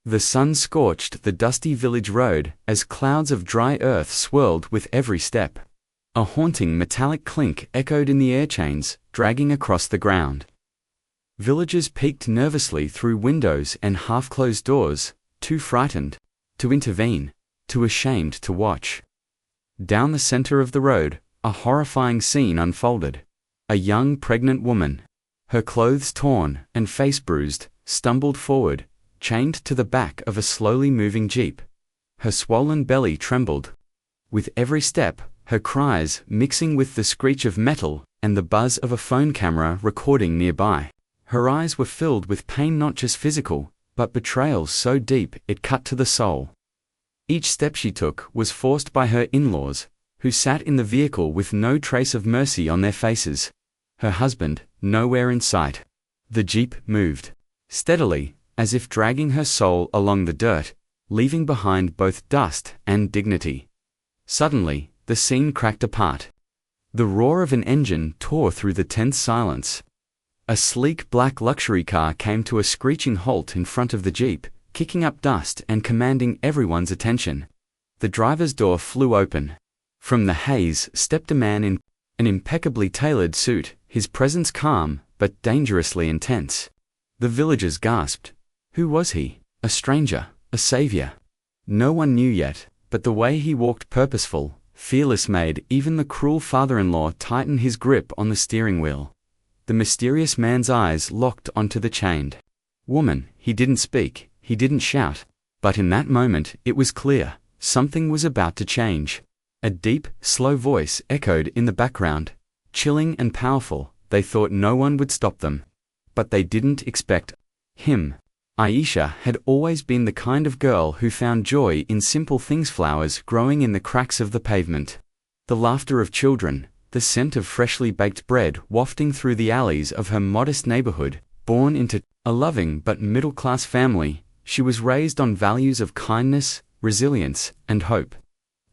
The sun scorched the dusty village road as clouds of dry earth swirled with every step. A haunting metallic clink echoed in the air chains, dragging across the ground. Villagers peeked nervously through windows and half-closed doors, too frightened to intervene, too ashamed to watch. Down the center of the road, a horrifying scene unfolded. A young pregnant woman, her clothes torn and face bruised, stumbled forward, chained to the back of a slowly moving jeep. Her swollen belly trembled. With every step, her cries mixing with the screech of metal and the buzz of a phone camera recording nearby. Her eyes were filled with pain, not just physical, but betrayal so deep it cut to the soul. Each step she took was forced by her in-laws, who sat in the vehicle with no trace of mercy on their faces. Her husband, nowhere in sight. The jeep moved steadily, as if dragging her soul along the dirt, leaving behind both dust and dignity. Suddenly, the scene cracked apart. The roar of an engine tore through the tense silence. A sleek black luxury car came to a screeching halt in front of the jeep, kicking up dust and commanding everyone's attention. The driver's door flew open. From the haze stepped a man in an impeccably tailored suit, his presence calm but dangerously intense. The villagers gasped. Who was he? A stranger? A savior? No one knew yet, but the way he walked, purposeful, fearless, made even the cruel father-in-law tighten his grip on the steering wheel. The mysterious man's eyes locked onto the chained woman. He didn't speak, he didn't shout, but in that moment it was clear, something was about to change. A deep, slow voice echoed in the background, chilling and powerful. They thought no one would stop them. But they didn't expect him. Aisha had always been the kind of girl who found joy in simple things: flowers growing in the cracks of the pavement, the laughter of children, the scent of freshly baked bread wafting through the alleys of her modest neighborhood. Born into a loving but middle-class family, she was raised on values of kindness, resilience, and hope.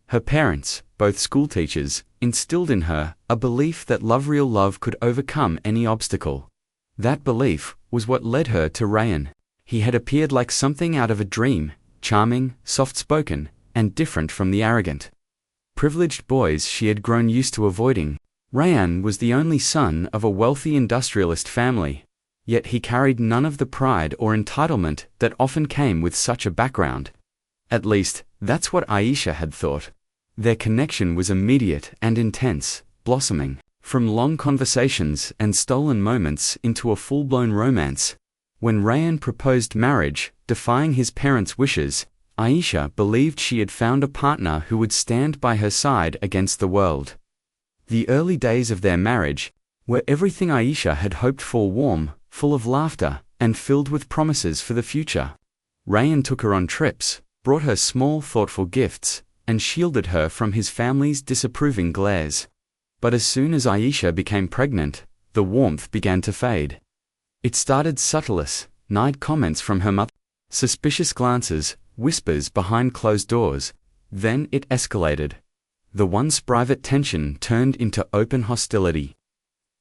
Her parents, both schoolteachers, instilled in her a belief that real love could overcome any obstacle. That belief was what led her to Rayyan. He had appeared like something out of a dream, charming, soft-spoken, and different from the arrogant, privileged boys she had grown used to avoiding. Rayyan was the only son of a wealthy industrialist family, yet he carried none of the pride or entitlement that often came with such a background. At least, that's what Aisha had thought. Their connection was immediate and intense, blossoming from long conversations and stolen moments into a full-blown romance. When Rayyan proposed marriage, defying his parents' wishes, Aisha believed she had found a partner who would stand by her side against the world. The early days of their marriage were everything Aisha had hoped for: warm, full of laughter, and filled with promises for the future. Rayyan took her on trips, brought her small, thoughtful gifts, and shielded her from his family's disapproving glares. But as soon as Aisha became pregnant, the warmth began to fade. It started subtlest, snide comments from her mother, suspicious glances, whispers behind closed doors. Then it escalated. The once private tension turned into open hostility.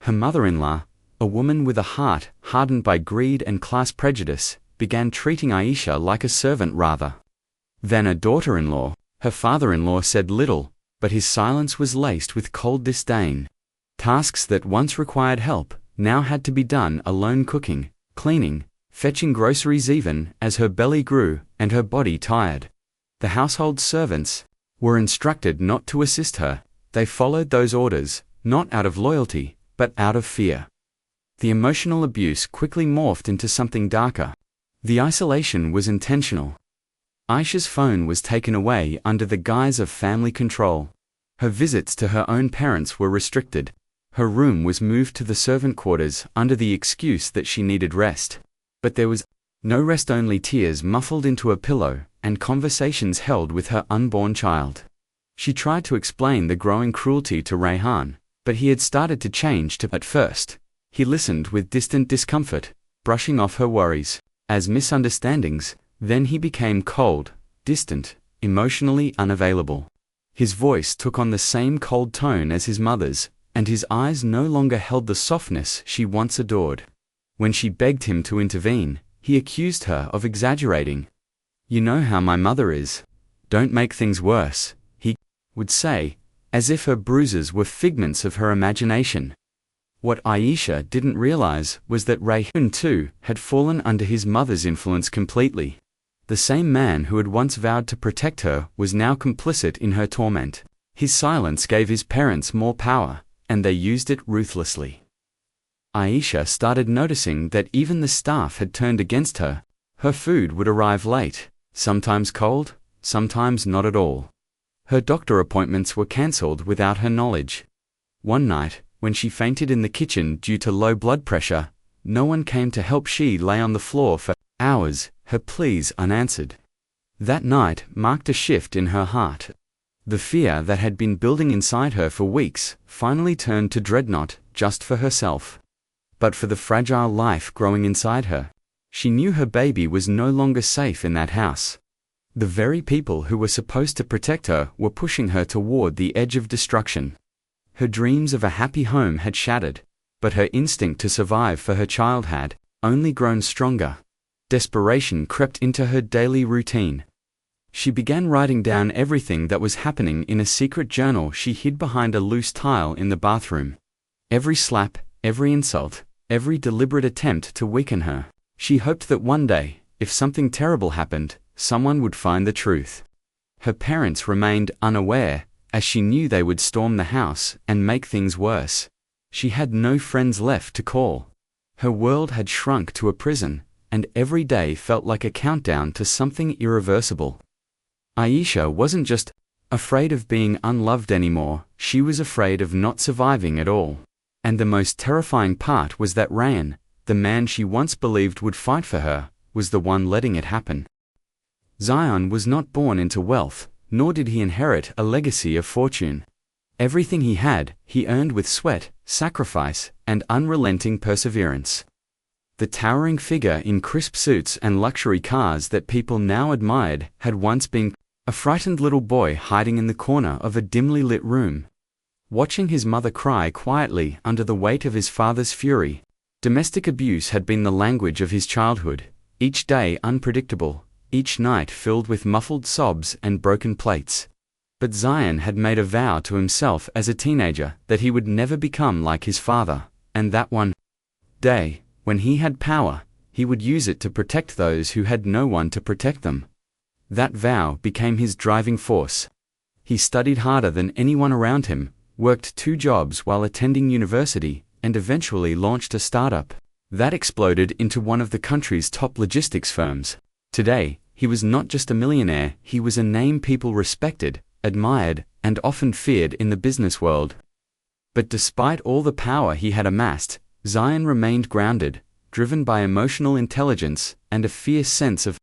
Her mother-in-law, a woman with a heart hardened by greed and class prejudice, began treating Aisha like a servant rather than a daughter-in-law. Her father-in-law said little, but his silence was laced with cold disdain. Tasks that once required help now had to be done alone: cooking, cleaning, fetching groceries. Even as her belly grew and her body tired, the household servants were instructed not to assist her. They followed those orders, not out of loyalty, but out of fear. The emotional abuse quickly morphed into something darker. The isolation was intentional. Aisha's phone was taken away under the guise of family control. Her visits to her own parents were restricted. Her room was moved to the servant quarters under the excuse that she needed rest. But there was no rest, only tears muffled into a pillow, and conversations held with her unborn child. She tried to explain the growing cruelty to Rayyan, but he had started to change too. At first, he listened with distant discomfort, brushing off her worries as misunderstandings. Then he became cold, distant, emotionally unavailable. His voice took on the same cold tone as his mother's, and his eyes no longer held the softness she once adored. When she begged him to intervene, he accused her of exaggerating. "You know how my mother is. Don't make things worse," he would say, as if her bruises were figments of her imagination. What Aisha didn't realize was that Rayhan too had fallen under his mother's influence completely. The same man who had once vowed to protect her was now complicit in her torment. His silence gave his parents more power, and they used it ruthlessly. Aisha started noticing that even the staff had turned against her. Her food would arrive late, sometimes cold, sometimes not at all. Her doctor appointments were cancelled without her knowledge. One night, when she fainted in the kitchen due to low blood pressure, no one came to help. She lay on the floor for hours, her pleas unanswered. That night marked a shift in her heart. The fear that had been building inside her for weeks finally turned to dreadnought just for herself. But for the fragile life growing inside her. She knew her baby was no longer safe in that house. The very people who were supposed to protect her were pushing her toward the edge of destruction. Her dreams of a happy home had shattered, but her instinct to survive for her child had only grown stronger. Desperation crept into her daily routine. She began writing down everything that was happening in a secret journal she hid behind a loose tile in the bathroom. Every slap, every insult, every deliberate attempt to weaken her. She hoped that one day, if something terrible happened, someone would find the truth. Her parents remained unaware, as she knew they would storm the house and make things worse. She had no friends left to call. Her world had shrunk to a prison, and every day felt like a countdown to something irreversible. Aisha wasn't just afraid of being unloved anymore, she was afraid of not surviving at all. And the most terrifying part was that Rayhan, the man she once believed would fight for her, was the one letting it happen. Zion was not born into wealth, nor did he inherit a legacy of fortune. Everything he had, he earned with sweat, sacrifice, and unrelenting perseverance. The towering figure in crisp suits and luxury cars that people now admired had once been a frightened little boy hiding in the corner of a dimly lit room. Watching his mother cry quietly under the weight of his father's fury. Domestic abuse had been the language of his childhood, each day unpredictable, each night filled with muffled sobs and broken plates. But Zion had made a vow to himself as a teenager that he would never become like his father, and that one day, when he had power, he would use it to protect those who had no one to protect them. That vow became his driving force. He studied harder than anyone around him, worked 2 jobs while attending university, and eventually launched a startup that exploded into one of the country's top logistics firms. Today, he was not just a millionaire, he was a name people respected, admired, and often feared in the business world. But despite all the power he had amassed, Zion remained grounded, driven by emotional intelligence and a fierce sense of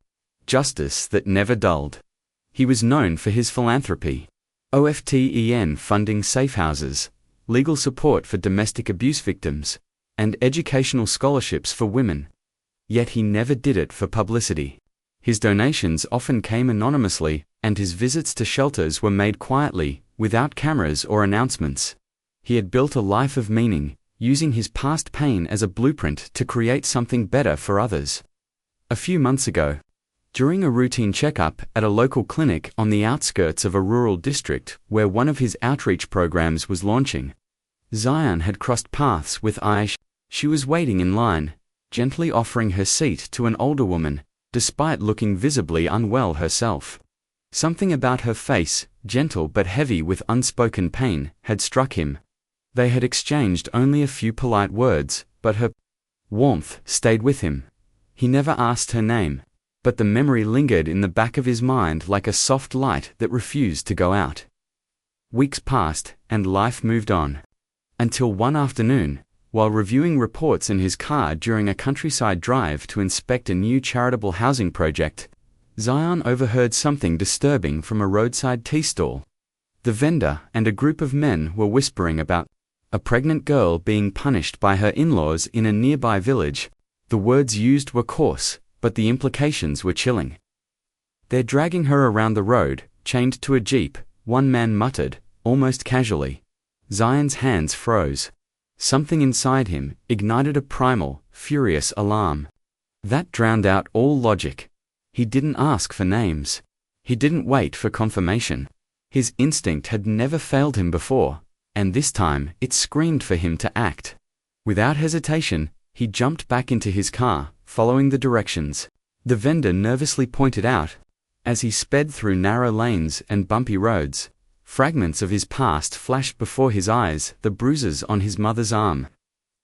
justice that never dulled. He was known for his philanthropy, often funding safe houses, legal support for domestic abuse victims, and educational scholarships for women. Yet he never did it for publicity. His donations often came anonymously, and his visits to shelters were made quietly, without cameras or announcements. He had built a life of meaning, using his past pain as a blueprint to create something better for others. A few months ago, during a routine checkup at a local clinic on the outskirts of a rural district where one of his outreach programs was launching, Zion had crossed paths with Aisha. She was waiting in line, gently offering her seat to an older woman, despite looking visibly unwell herself. Something about her face, gentle but heavy with unspoken pain, had struck him. They had exchanged only a few polite words, but her warmth stayed with him. He never asked her name, but the memory lingered in the back of his mind like a soft light that refused to go out. Weeks passed, and life moved on. Until one afternoon, while reviewing reports in his car during a countryside drive to inspect a new charitable housing project, Zion overheard something disturbing from a roadside tea stall. The vendor and a group of men were whispering about a pregnant girl being punished by her in-laws in a nearby village. The words used were coarse, but the implications were chilling. "They're dragging her around the road, chained to a jeep," one man muttered, almost casually. Zion's hands froze. Something inside him ignited a primal, furious alarm. That drowned out all logic. He didn't ask for names. He didn't wait for confirmation. His instinct had never failed him before, and this time it screamed for him to act. Without hesitation, he jumped back into his car, following the directions the vendor nervously pointed out. As he sped through narrow lanes and bumpy roads, fragments of his past flashed before his eyes, the bruises on his mother's arm,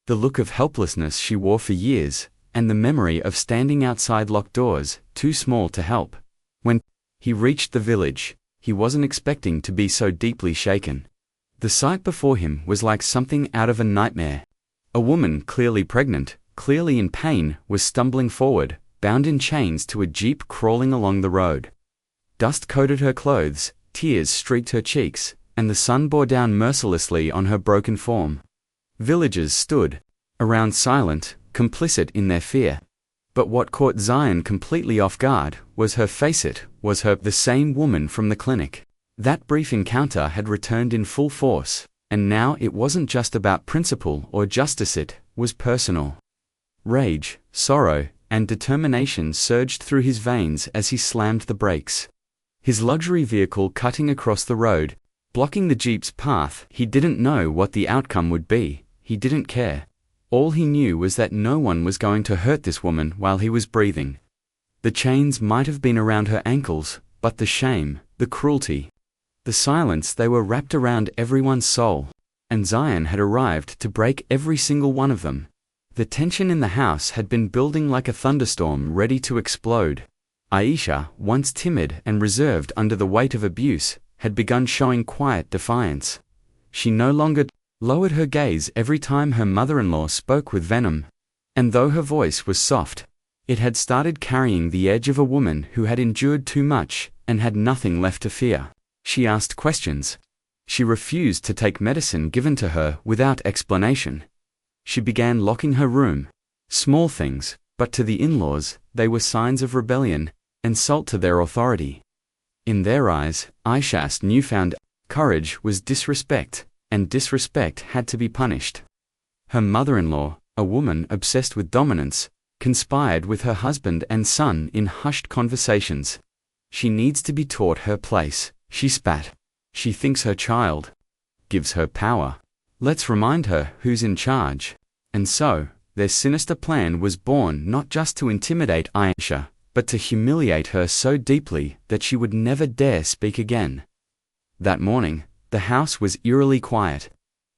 the look of helplessness she wore for years, and the memory of standing outside locked doors, too small to help. When he reached the village, he wasn't expecting to be so deeply shaken. The sight before him was like something out of a nightmare. A woman, clearly pregnant, clearly in pain, was stumbling forward, bound in chains to a jeep crawling along the road. Dust coated her clothes, tears streaked her cheeks, and the sun bore down mercilessly on her broken form. Villagers stood around, silent, complicit in their fear. But what caught Zion completely off guard was her face. It was her, the same woman from the clinic. That brief encounter had returned in full force, and now it wasn't just about principle or justice, it was personal. Rage, sorrow, and determination surged through his veins as he slammed the brakes. His luxury vehicle cutting across the road, blocking the jeep's path. He didn't know what the outcome would be. He didn't care. All he knew was that no one was going to hurt this woman while he was breathing. The chains might have been around her ankles, but the shame, the cruelty, the silence, they were wrapped around everyone's soul. And Zion had arrived to break every single one of them. The tension in the house had been building like a thunderstorm ready to explode. Aisha, once timid and reserved under the weight of abuse, had begun showing quiet defiance. She no longer lowered her gaze every time her mother-in-law spoke with venom. And though her voice was soft, it had started carrying the edge of a woman who had endured too much and had nothing left to fear. She asked questions. She refused to take medicine given to her without explanation. She began locking her room. Small things, but to the in-laws, they were signs of rebellion, insult to their authority. In their eyes, Aisha's newfound courage was disrespect, and disrespect had to be punished. Her mother-in-law, a woman obsessed with dominance, conspired with her husband and son in hushed conversations. She needs to be taught her place, she spat. She thinks her child gives her power. Let's remind her who's in charge. And so, their sinister plan was born not just to intimidate Aisha, but to humiliate her so deeply that she would never dare speak again. That morning, the house was eerily quiet.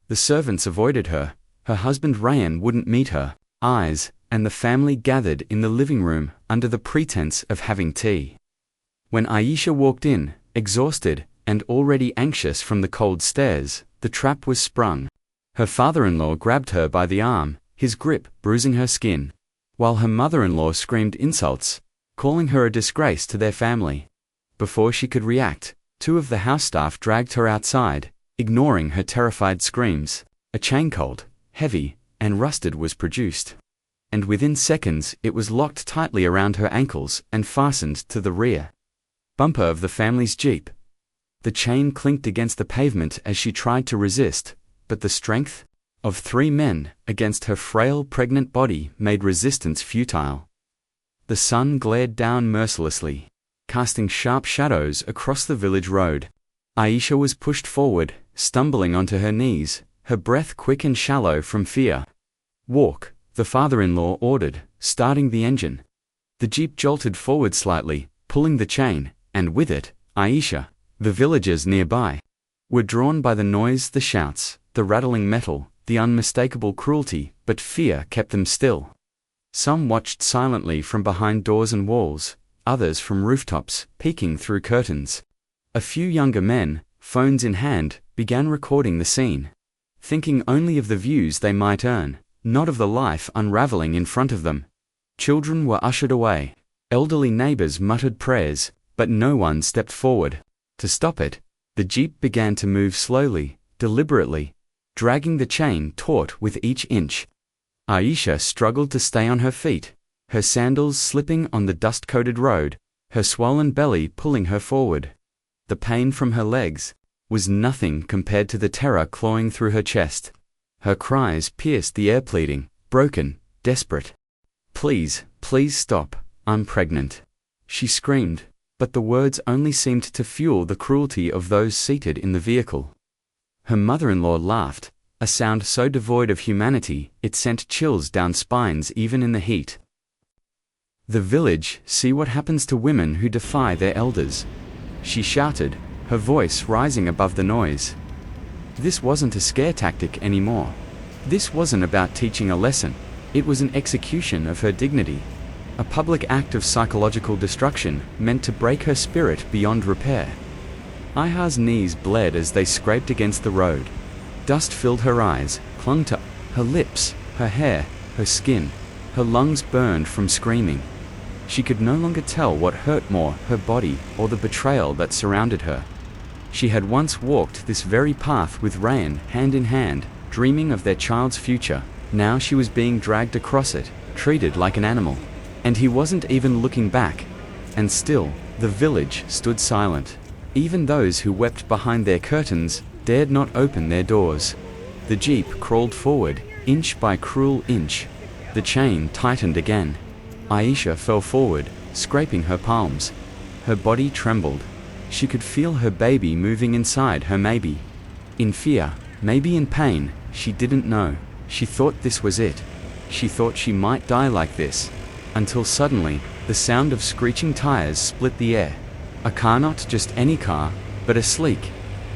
The servants avoided her, her husband Rayyan wouldn't meet her eyes, and the family gathered in the living room under the pretense of having tea. When Aisha walked in, exhausted and already anxious from the cold stares, the trap was sprung. Her father-in-law grabbed her by the arm, his grip bruising her skin, while her mother-in-law screamed insults, calling her a disgrace to their family. Before she could react, two of the house staff dragged her outside, ignoring her terrified screams. A chaincolt, heavy and rusted, was produced, and within seconds it was locked tightly around her ankles and fastened to the rear bumper of the family's jeep. The chain clinked against the pavement as she tried to resist, but the strength of 3 men against her frail pregnant body made resistance futile. The sun glared down mercilessly, casting sharp shadows across the village road. Aisha was pushed forward, stumbling onto her knees, her breath quick and shallow from fear. "Walk," the father-in-law ordered, starting the engine. The jeep jolted forward slightly, pulling the chain, and with it, Aisha. The villagers nearby were drawn by the noise, the shouts, the rattling metal, the unmistakable cruelty, but fear kept them still. Some watched silently from behind doors and walls, others from rooftops, peeking through curtains. A few younger men, phones in hand, began recording the scene, thinking only of the views they might earn, not of the life unraveling in front of them. Children were ushered away. Elderly neighbors muttered prayers, but no one stepped forward. To stop it, the jeep began to move slowly, deliberately, dragging the chain taut with each inch. Aisha struggled to stay on her feet, her sandals slipping on the dust-coated road, her swollen belly pulling her forward. The pain from her legs was nothing compared to the terror clawing through her chest. Her cries pierced the air, pleading, broken, desperate. "Please, please stop, I'm pregnant. She screamed, but the words only seemed to fuel the cruelty of those seated in the vehicle. Her mother-in-law laughed, a sound so devoid of humanity it sent chills down spines even in the heat. "The village, see what happens to women who defy their elders," she shouted, her voice rising above the noise. This wasn't a scare tactic anymore. This wasn't about teaching a lesson. It was an execution of her dignity. A public act of psychological destruction meant to break her spirit beyond repair. Aya's knees bled as they scraped against the road. Dust filled her eyes, clung to her lips, her hair, her skin. Her lungs burned from screaming. She could no longer tell what hurt more, her body or the betrayal that surrounded her. She had once walked this very path with Ryan, hand in hand, dreaming of their child's future. Now she was being dragged across it, treated like an animal. And he wasn't even looking back. And still, the village stood silent. Even those who wept behind their curtains dared not open their doors. The jeep crawled forward, inch by cruel inch. The chain tightened again. Aisha fell forward, scraping her palms. Her body trembled. She could feel her baby moving inside her, maybe in fear, maybe in pain, she didn't know. She thought this was it. She thought she might die like this. Until suddenly, the sound of screeching tires split the air. A car, not just any car, but a sleek,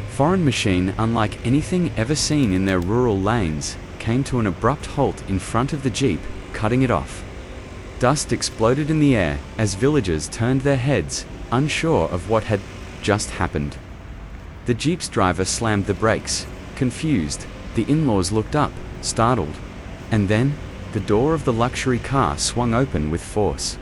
foreign machine unlike anything ever seen in their rural lanes, came to an abrupt halt in front of the jeep, cutting it off. Dust exploded in the air as villagers turned their heads, unsure of what had just happened. The jeep's driver slammed the brakes, confused. The in-laws looked up, startled. And then, the door of the luxury car swung open with force.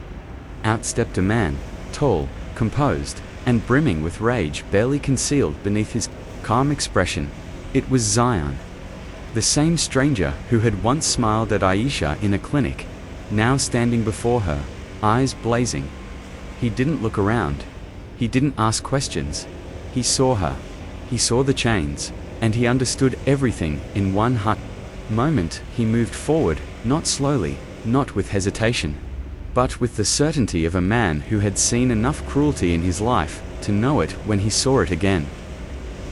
Out stepped a man, tall, composed, and brimming with rage barely concealed beneath his calm expression. It was Zion. The same stranger who had once smiled at Aisha in a clinic, now standing before her, eyes blazing. He didn't look around. He didn't ask questions. He saw her. He saw the chains, and he understood everything in one moment. He moved forward, not slowly, not with hesitation, but with the certainty of a man who had seen enough cruelty in his life to know it when he saw it again.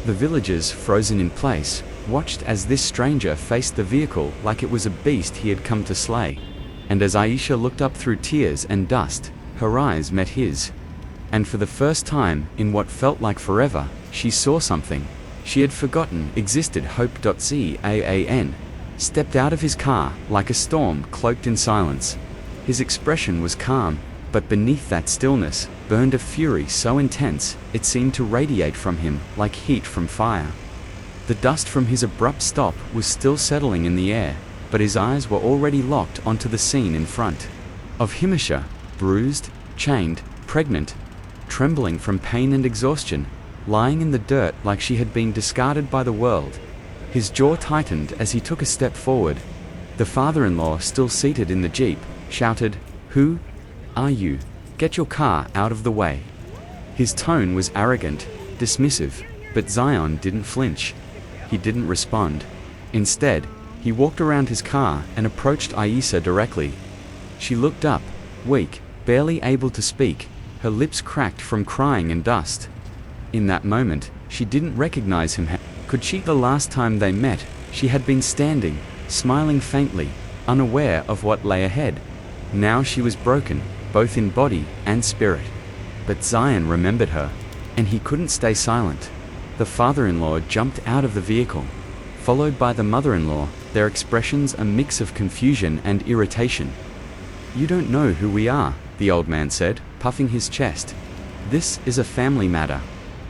The villagers, frozen in place, watched as this stranger faced the vehicle like it was a beast he had come to slay. And as Aisha looked up through tears and dust, her eyes met his. And for the first time, in what felt like forever, she saw something she had forgotten existed. Hope.Zaan stepped out of his car like a storm cloaked in silence. His expression was calm, but beneath that stillness burned a fury so intense it seemed to radiate from him like heat from fire. The dust from his abrupt stop was still settling in the air, but his eyes were already locked onto the scene in front of Himisha, bruised, chained, pregnant, trembling from pain and exhaustion, lying in the dirt like she had been discarded by the world. His jaw tightened as he took a step forward. The father-in-law, still seated in the jeep, shouted, "Who are you? Get your car out of the way." His tone was arrogant, dismissive, but Zion didn't flinch. He didn't respond. Instead, he walked around his car and approached Aisha directly. She looked up, weak, barely able to speak, her lips cracked from crying and dust. In that moment, she didn't recognize him. Could she? The last time they met, she had been standing, smiling faintly, unaware of what lay ahead. Now she was broken, both in body and spirit. But Zion remembered her, and he couldn't stay silent. The father-in-law jumped out of the vehicle, followed by the mother-in-law, their expressions a mix of confusion and irritation. "You don't know who we are," the old man said, puffing his chest. "This is a family matter.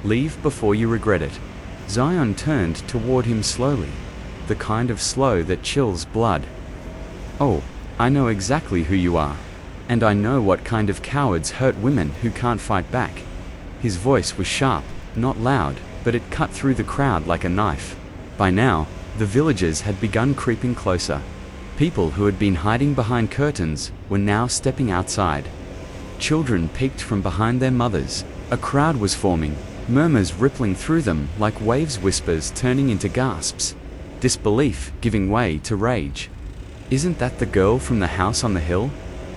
Leave before you regret it." Zion turned toward him slowly, the kind of slow that chills blood. "Oh, I know exactly who you are. And I know what kind of cowards hurt women who can't fight back." His voice was sharp, not loud, but it cut through the crowd like a knife. By now, the villagers had begun creeping closer. People who had been hiding behind curtains were now stepping outside. Children peeked from behind their mothers. A crowd was forming, murmurs rippling through them like waves, whispers turning into gasps, disbelief giving way to rage. "Isn't that the girl from the house on the hill?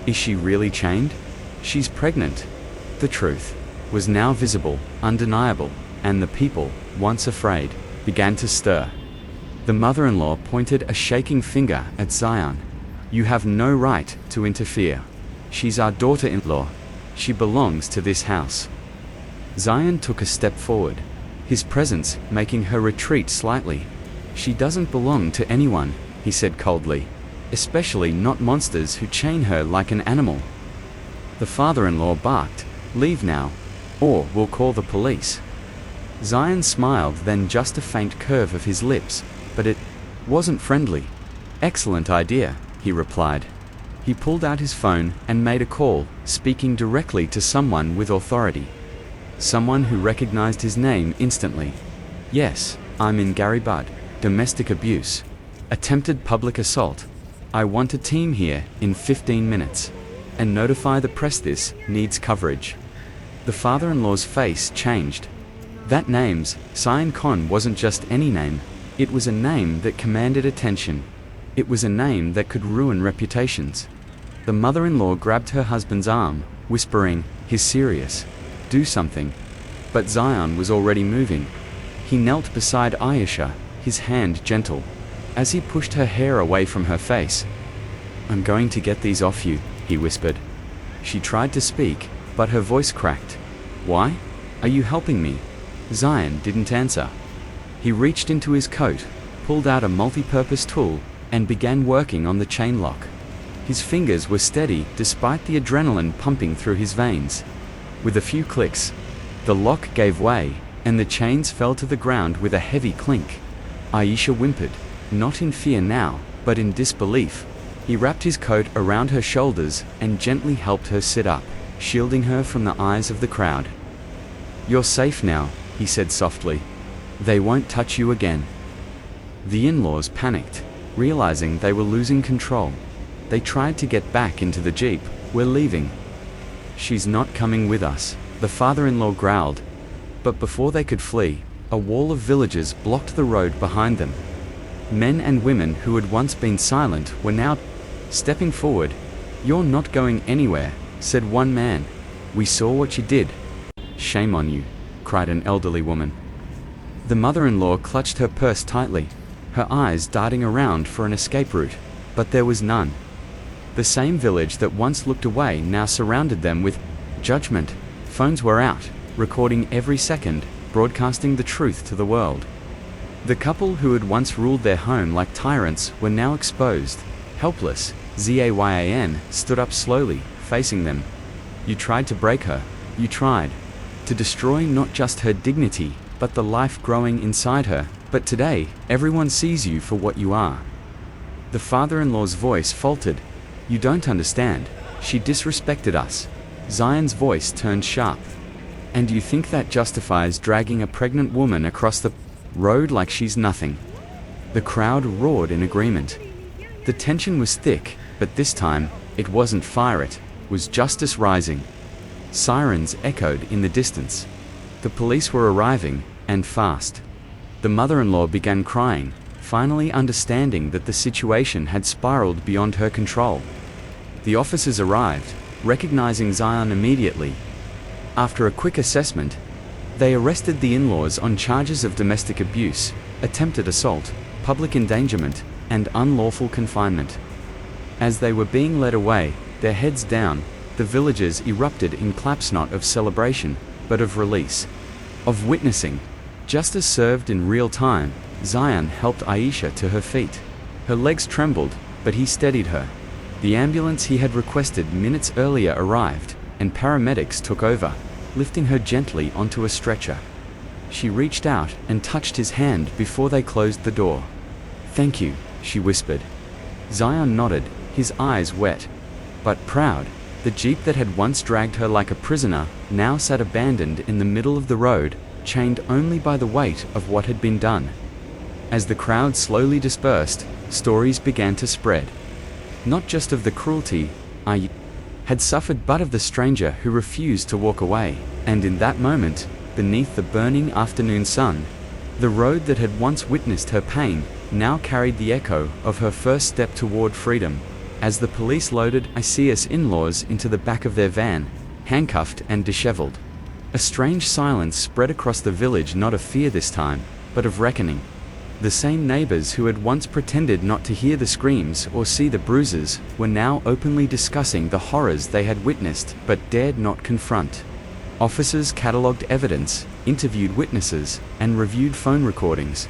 Is she really chained? She's pregnant. The truth was now visible, undeniable, and the people, once afraid, began to stir. The mother-in-law pointed a shaking finger at Zion. "You have no right to interfere. She's our daughter-in-law. She belongs to this house." Zion took a step forward, his presence making her retreat slightly. "She doesn't belong to anyone," he said coldly, "especially not monsters who chain her like an animal." The father-in-law barked, "Leave now, or we'll call the police." Zion smiled, then just a faint curve of his lips, but it wasn't friendly. "Excellent idea," he replied. He pulled out his phone and made a call, speaking directly to someone with authority. Someone who recognized his name instantly. "Yes, I'm in Gary Budd. Domestic abuse. Attempted public assault. I want a team here in 15 minutes. And notify the press, this needs coverage." The father-in-law's face changed. That name's Zion Khan wasn't just any name. It was a name that commanded attention. It was a name that could ruin reputations. The mother-in-law grabbed her husband's arm, whispering, "He's serious. Do something." But Zion was already moving. He knelt beside Aisha, his hand gentle, as he pushed her hair away from her face. "I'm going to get these off you," he whispered. She tried to speak, but her voice cracked. "Why? Are you helping me?" Zion didn't answer. He reached into his coat, pulled out a multi-purpose tool, and began working on the chain lock. His fingers were steady despite the adrenaline pumping through his veins. With a few clicks, the lock gave way, and the chains fell to the ground with a heavy clink. Aisha whimpered, not in fear now, but in disbelief. He wrapped his coat around her shoulders and gently helped her sit up, shielding her from the eyes of the crowd. "You're safe now," he said softly. "They won't touch you again." The in-laws panicked, realizing they were losing control. They tried to get back into the jeep. "We're leaving." "She's not coming with us," the father-in-law growled. But before they could flee, a wall of villagers blocked the road behind them. Men and women who had once been silent were now stepping forward. "You're not going anywhere," said one man. "We saw what you did." "Shame on you," cried an elderly woman. The mother-in-law clutched her purse tightly, her eyes darting around for an escape route, but there was none. The same village that once looked away now surrounded them with judgment. Phones were out, recording every second, broadcasting the truth to the world. The couple who had once ruled their home like tyrants were now exposed, helpless. Zayn stood up slowly, facing them. "You tried to break her. You tried to destroy not just her dignity, but the life growing inside her. But today, everyone sees you for what you are." The father-in-law's voice faltered. "You don't understand. She disrespected us." Zion's voice turned sharp. "And you think that justifies dragging a pregnant woman across the road like she's nothing?" The crowd roared in agreement. The tension was thick, but this time, it wasn't fire, it was justice rising. Sirens echoed in the distance. The police were arriving, and fast. The mother-in-law began crying, finally understanding that the situation had spiraled beyond her control. The officers arrived, recognizing Zion immediately. After a quick assessment, they arrested the in-laws on charges of domestic abuse, attempted assault, public endangerment, and unlawful confinement. As they were being led away, their heads down, the villagers erupted in clapsnot of celebration, but of release, of witnessing. Justice served in real time. Zion helped Aisha to her feet. Her legs trembled, but he steadied her. The ambulance he had requested minutes earlier arrived, and paramedics took over, lifting her gently onto a stretcher. She reached out and touched his hand before they closed the door. "Thank you," she whispered. Zion nodded, his eyes wet, but proud. The jeep that had once dragged her like a prisoner now sat abandoned in the middle of the road, chained only by the weight of what had been done. As the crowd slowly dispersed, stories began to spread. Not just of the cruelty I had suffered, but of the stranger who refused to walk away. And in that moment, beneath the burning afternoon sun, the road that had once witnessed her pain now carried the echo of her first step toward freedom. As the police loaded Aisha's in-laws into the back of their van, handcuffed and disheveled. A strange silence spread across the village, not of fear this time, but of reckoning. The same neighbors who had once pretended not to hear the screams or see the bruises were now openly discussing the horrors they had witnessed but dared not confront. Officers catalogued evidence, interviewed witnesses, and reviewed phone recordings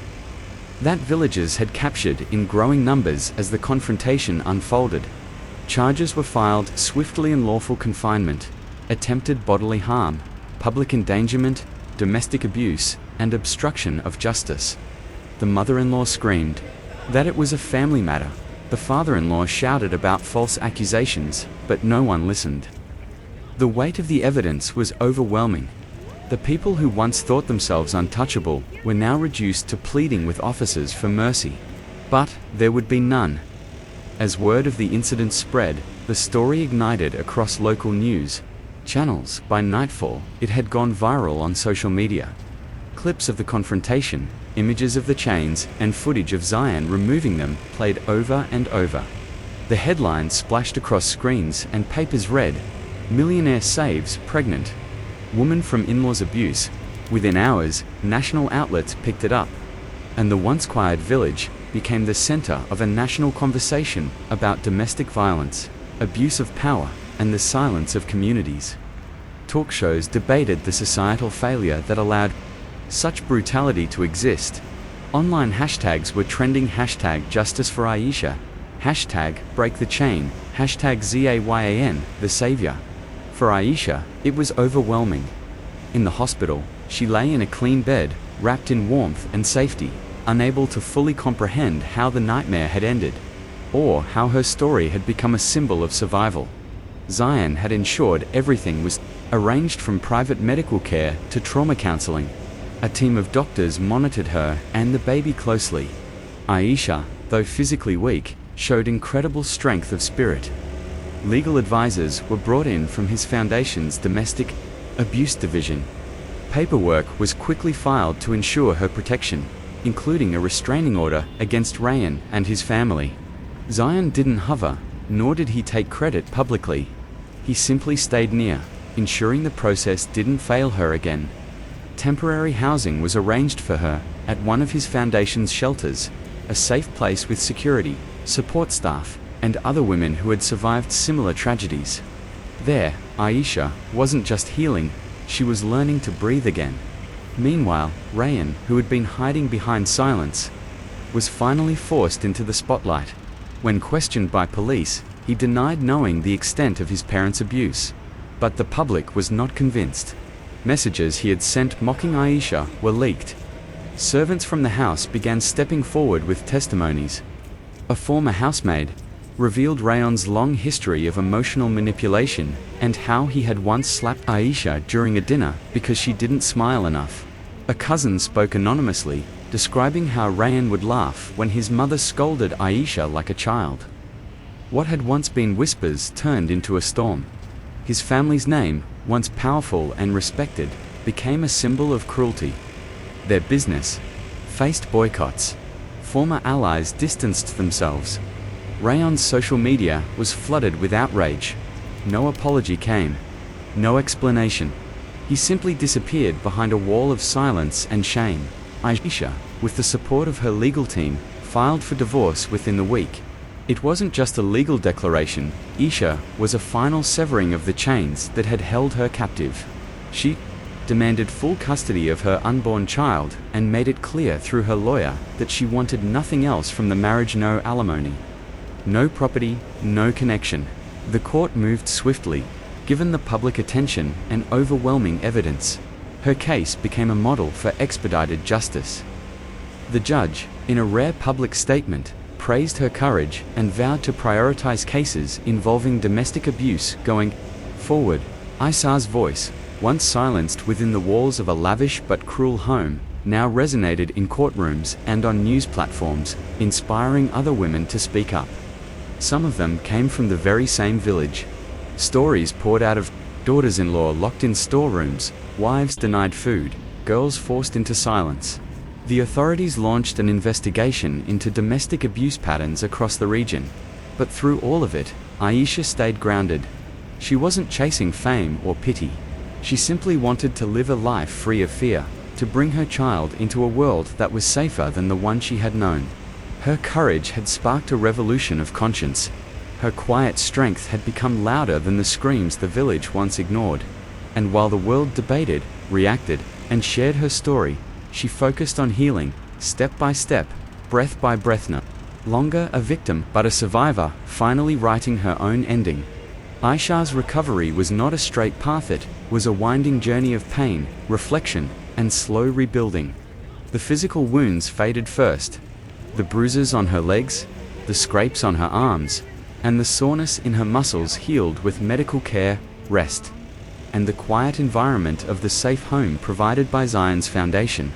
that villagers had captured in growing numbers as the confrontation unfolded. Charges were filed: swiftly unlawful confinement, attempted bodily harm, public endangerment, domestic abuse, and obstruction of justice. The mother-in-law screamed that it was a family matter. The father-in-law shouted about false accusations, but no one listened. The weight of the evidence was overwhelming. The people who once thought themselves untouchable were now reduced to pleading with officers for mercy. But there would be none. As word of the incident spread, the story ignited across local news channels. By nightfall, it had gone viral on social media. Clips of the confrontation, images of the chains, and footage of Zion removing them played over and over. The headlines splashed across screens and papers read, "Millionaire saves pregnant woman from in-laws abuse." Within hours, national outlets picked it up, and the once quiet village became the center of a national conversation about domestic violence, abuse of power, and the silence of communities. Talk shows debated the societal failure that allowed such brutality to exist. Online hashtags were trending: hashtag justice for Aisha, hashtag break the chain, hashtag ZAYAN, the savior. For Aisha, it was overwhelming. In the hospital, she lay in a clean bed, wrapped in warmth and safety, unable to fully comprehend how the nightmare had ended, or how her story had become a symbol of survival. Zion had ensured everything was arranged, from private medical care to trauma counseling. A team of doctors monitored her and the baby closely. Aisha, though physically weak, showed incredible strength of spirit. Legal advisors were brought in from his foundation's domestic abuse division. Paperwork was quickly filed to ensure her protection, including a restraining order against Ryan and his family. Zion didn't hover, nor did he take credit publicly. He simply stayed near, ensuring the process didn't fail her again. Temporary housing was arranged for her at one of his foundation's shelters, a safe place with security, support staff, and other women who had survived similar tragedies. There, Aisha wasn't just healing, she was learning to breathe again. Meanwhile, Ryan, who had been hiding behind silence, was finally forced into the spotlight. When questioned by police, he denied knowing the extent of his parents' abuse. But the public was not convinced. Messages he had sent mocking Aisha were leaked. Servants from the house began stepping forward with testimonies. A former housemaid revealed Rayon's long history of emotional manipulation and how he had once slapped Aisha during a dinner because she didn't smile enough. A cousin spoke anonymously, describing how Rayon would laugh when his mother scolded Aisha like a child. What had once been whispers turned into a storm. His family's name, once powerful and respected, became a symbol of cruelty. Their business faced boycotts. Former allies distanced themselves. Rayon's social media was flooded with outrage. No apology came. No explanation. He simply disappeared behind a wall of silence and shame. Aisha, with the support of her legal team, filed for divorce within the week. It wasn't just a legal declaration, Aisha was a final severing of the chains that had held her captive. She demanded full custody of her unborn child and made it clear through her lawyer that she wanted nothing else from the marriage: no alimony, no property, no connection. The court moved swiftly, given the public attention and overwhelming evidence. Her case became a model for expedited justice. The judge, in a rare public statement, praised her courage and vowed to prioritize cases involving domestic abuse going forward. Aisha's voice, once silenced within the walls of a lavish but cruel home, now resonated in courtrooms and on news platforms, inspiring other women to speak up. Some of them came from the very same village. Stories poured out of daughters-in-law locked in storerooms, wives denied food, girls forced into silence. The authorities launched an investigation into domestic abuse patterns across the region. But through all of it, Aisha stayed grounded. She wasn't chasing fame or pity. She simply wanted to live a life free of fear, to bring her child into a world that was safer than the one she had known. Her courage had sparked a revolution of conscience. Her quiet strength had become louder than the screams the village once ignored. And while the world debated, reacted, and shared her story, she focused on healing, step by step, breath by breath. No longer a victim, but a survivor, finally writing her own ending. Aisha's recovery was not a straight path, it was a winding journey of pain, reflection, and slow rebuilding. The physical wounds faded first. The bruises on her legs, the scrapes on her arms, and the soreness in her muscles healed with medical care, rest, and the quiet environment of the safe home provided by Zion's foundation.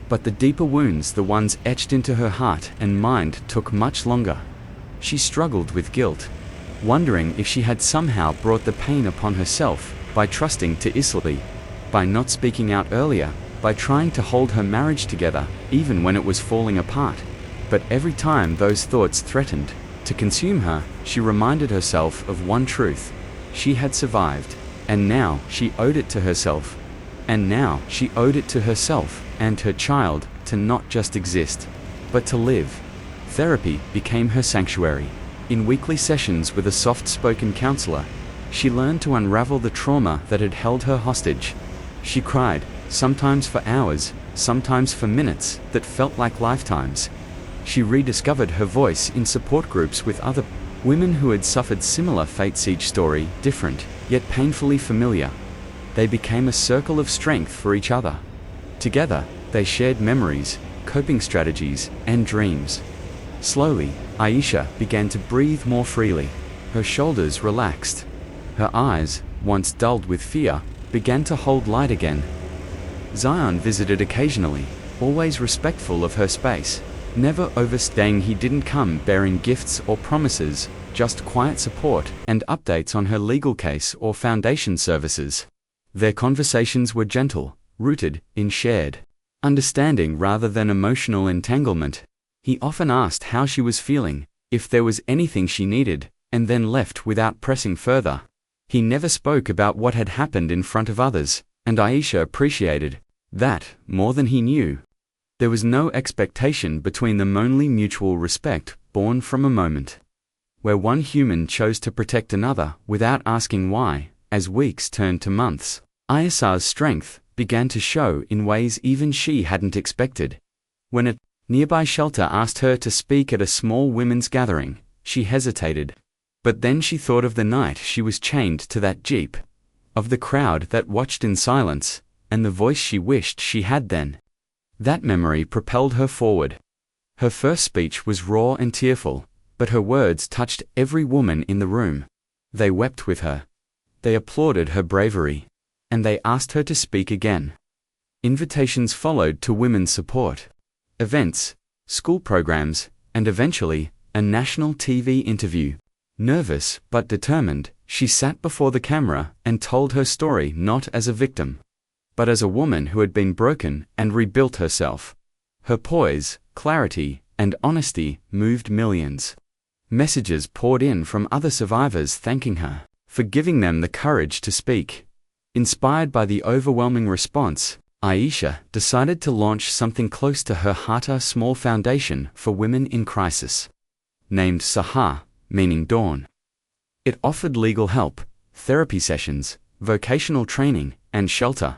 But the deeper wounds, the ones etched into her heart and mind, took much longer. She struggled with guilt, wondering if she had somehow brought the pain upon herself by trusting too easily, by not speaking out earlier, by trying to hold her marriage together even when it was falling apart. But every time those thoughts threatened to consume her, she reminded herself of one truth: she had survived, and now she owed it to herself. And now she owed it to herself and her child to not just exist, but to live. Therapy became her sanctuary. In weekly sessions with a soft-spoken counselor, she learned to unravel the trauma that had held her hostage. She cried, sometimes for hours, sometimes for minutes that felt like lifetimes. She rediscovered her voice in support groups with other women who had suffered similar fates, each story different, yet painfully familiar. They became a circle of strength for each other. Together, they shared memories, coping strategies, and dreams. Slowly, Aisha began to breathe more freely. Her shoulders relaxed. Her eyes, once dulled with fear, began to hold light again. Zion visited occasionally, always respectful of her space, never overstaying. He didn't come bearing gifts or promises, just quiet support and updates on her legal case or foundation services. Their conversations were gentle, rooted in shared understanding rather than emotional entanglement. He often asked how she was feeling, if there was anything she needed, and then left without pressing further. He never spoke about what had happened in front of others, and Aisha appreciated that more than he knew. There was no expectation between them, only mutual respect born from a moment where one human chose to protect another without asking why. As weeks turned to months, Aisha's strength began to show in ways even she hadn't expected. When a nearby shelter asked her to speak at a small women's gathering, she hesitated. But then she thought of the night she was chained to that jeep, of the crowd that watched in silence, and the voice she wished she had then. That memory propelled her forward. Her first speech was raw and tearful, but her words touched every woman in the room. They wept with her. They applauded her bravery, and they asked her to speak again. Invitations followed to women's support, events, school programs, and eventually, a national TV interview. Nervous but determined, she sat before the camera and told her story not as a victim, but as a woman who had been broken and rebuilt herself. Her poise, clarity, and honesty moved millions. Messages poured in from other survivors thanking her for giving them the courage to speak. Inspired by the overwhelming response, Aisha decided to launch something close to her heart, a small foundation for women in crisis. Named Sahar, meaning dawn. It offered legal help, therapy sessions, vocational training, and shelter.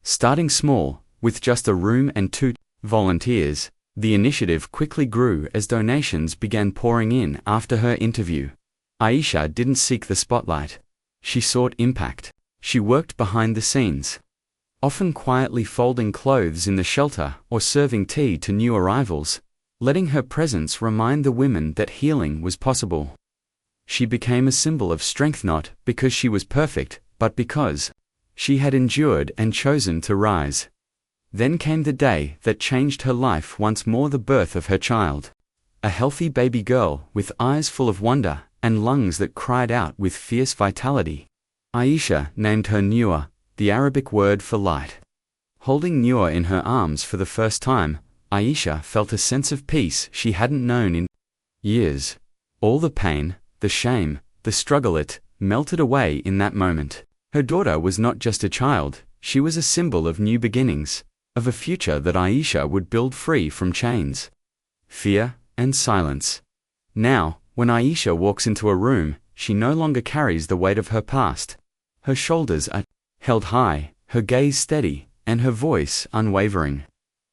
Starting small, with just a room and 2 volunteers, the initiative quickly grew as donations began pouring in after her interview. Aisha didn't seek the spotlight. She sought impact. She worked behind the scenes, often quietly folding clothes in the shelter or serving tea to new arrivals, letting her presence remind the women that healing was possible. She became a symbol of strength, not because she was perfect, but because she had endured and chosen to rise. Then came the day that changed her life once more: the birth of her child. A healthy baby girl with eyes full of wonder and lungs that cried out with fierce vitality. Aisha named her Nur, the Arabic word for light. Holding Nur in her arms for the first time, Aisha felt a sense of peace she hadn't known in years. All the pain, the shame, the struggle, it melted away in that moment. Her daughter was not just a child, she was a symbol of new beginnings, of a future that Aisha would build free from chains, fear, and silence. Now, when Aisha walks into a room, she no longer carries the weight of her past. Her shoulders are held high, her gaze steady, and her voice unwavering.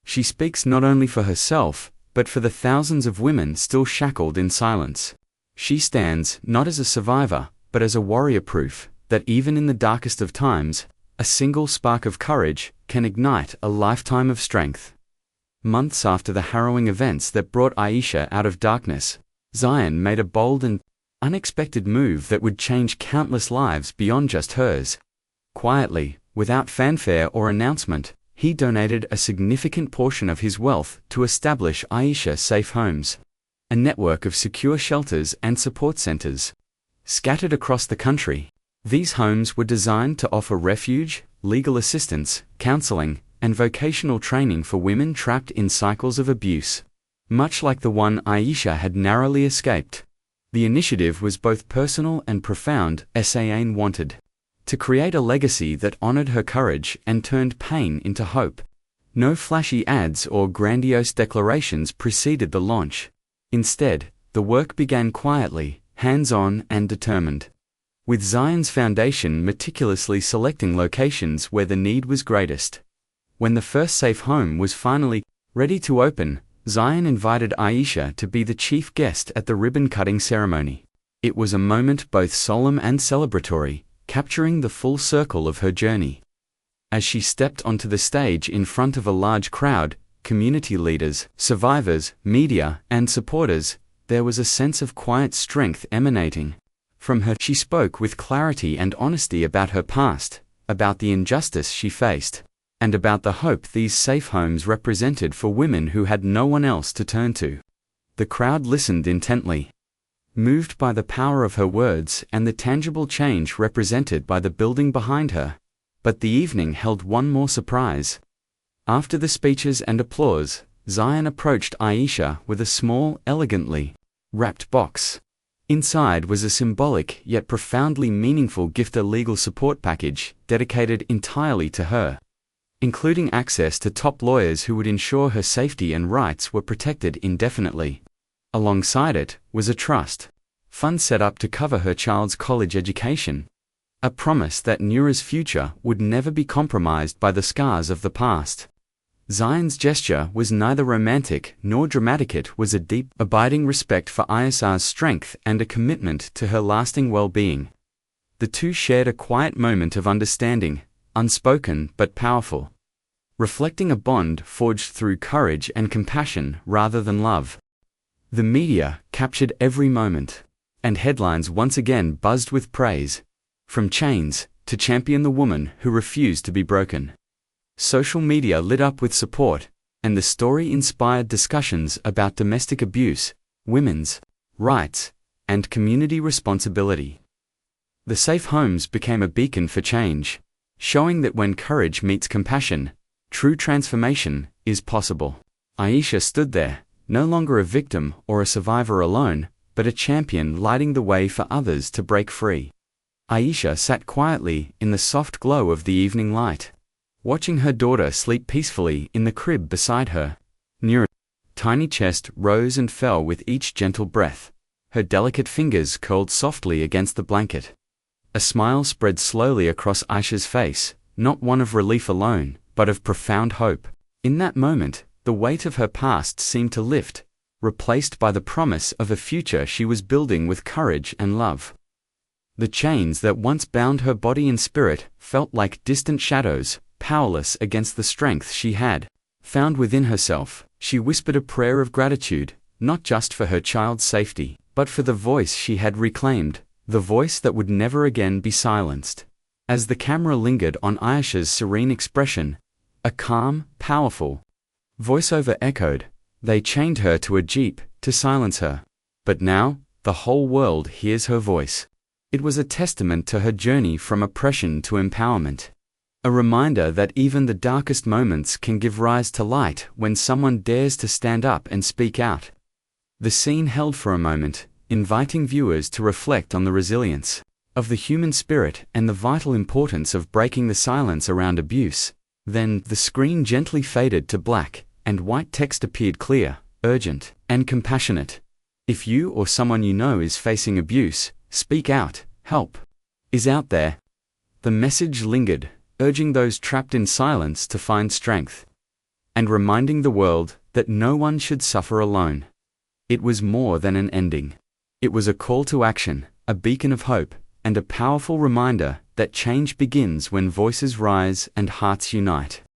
She speaks not only for herself, but for the thousands of women still shackled in silence. She stands not as a survivor, but as a warrior, proof that even in the darkest of times, a single spark of courage can ignite a lifetime of strength. Months after the harrowing events that brought Aisha out of darkness, Zion made a bold and unexpected move that would change countless lives beyond just hers. Quietly, without fanfare or announcement, he donated a significant portion of his wealth to establish Aisha Safe Homes, a network of secure shelters and support centers scattered across the country. These homes were designed to offer refuge, legal assistance, counseling, and vocational training for women trapped in cycles of abuse. Much like the one Aisha had narrowly escaped, the initiative was both personal and profound. Zion wanted to create a legacy that honored her courage and turned pain into hope. No flashy ads or grandiose declarations preceded the launch. Instead, the work began quietly, hands-on and determined, with Zion's foundation meticulously selecting locations where the need was greatest. When the first safe home was finally ready to open, Zion invited Aisha to be the chief guest at the ribbon-cutting ceremony. It was a moment both solemn and celebratory, capturing the full circle of her journey. As she stepped onto the stage in front of a large crowd, community leaders, survivors, media, and supporters, there was a sense of quiet strength emanating from her. She spoke with clarity and honesty about her past, about the injustice she faced, and about the hope these safe homes represented for women who had no one else to turn to. The crowd listened intently, moved by the power of her words and the tangible change represented by the building behind her. But the evening held one more surprise. After the speeches and applause, Zion approached Aisha with a small, elegantly wrapped box. Inside was a symbolic yet profoundly meaningful gift, a legal support package dedicated entirely to her, including access to top lawyers who would ensure her safety and rights were protected indefinitely. Alongside it was a trust fund set up to cover her child's college education, a promise that Nura's future would never be compromised by the scars of the past. Zion's gesture was neither romantic nor dramatic. It was a deep, abiding respect for Aisha's strength and a commitment to her lasting well-being. The two shared a quiet moment of understanding, unspoken but powerful, reflecting a bond forged through courage and compassion rather than love. The media captured every moment, and headlines once again buzzed with praise. From chains to champion the woman who refused to be broken. Social media lit up with support, and the story inspired discussions about domestic abuse, women's rights, and community responsibility. The safe homes became a beacon for change, showing that when courage meets compassion, true transformation is possible. Aisha stood there, no longer a victim or a survivor alone, but a champion lighting the way for others to break free. Aisha sat quietly in the soft glow of the evening light, watching her daughter sleep peacefully in the crib beside her. Nura's tiny chest rose and fell with each gentle breath. Her delicate fingers curled softly against the blanket. A smile spread slowly across Aisha's face, not one of relief alone, but of profound hope. In that moment, the weight of her past seemed to lift, replaced by the promise of a future she was building with courage and love. The chains that once bound her body and spirit felt like distant shadows, powerless against the strength she had found within herself. She whispered a prayer of gratitude, not just for her child's safety, but for the voice she had reclaimed, the voice that would never again be silenced. As the camera lingered on Aisha's serene expression, a calm, powerful voiceover echoed. They chained her to a jeep to silence her. But now, the whole world hears her voice. It was a testament to her journey from oppression to empowerment. A reminder that even the darkest moments can give rise to light when someone dares to stand up and speak out. The scene held for a moment, inviting viewers to reflect on the resilience of the human spirit and the vital importance of breaking the silence around abuse. Then, the screen gently faded to black, and white text appeared clear, urgent, and compassionate. If you or someone you know is facing abuse, speak out. Help is out there. The message lingered, urging those trapped in silence to find strength, and reminding the world that no one should suffer alone. It was more than an ending. It was a call to action, a beacon of hope, and a powerful reminder that change begins when voices rise and hearts unite.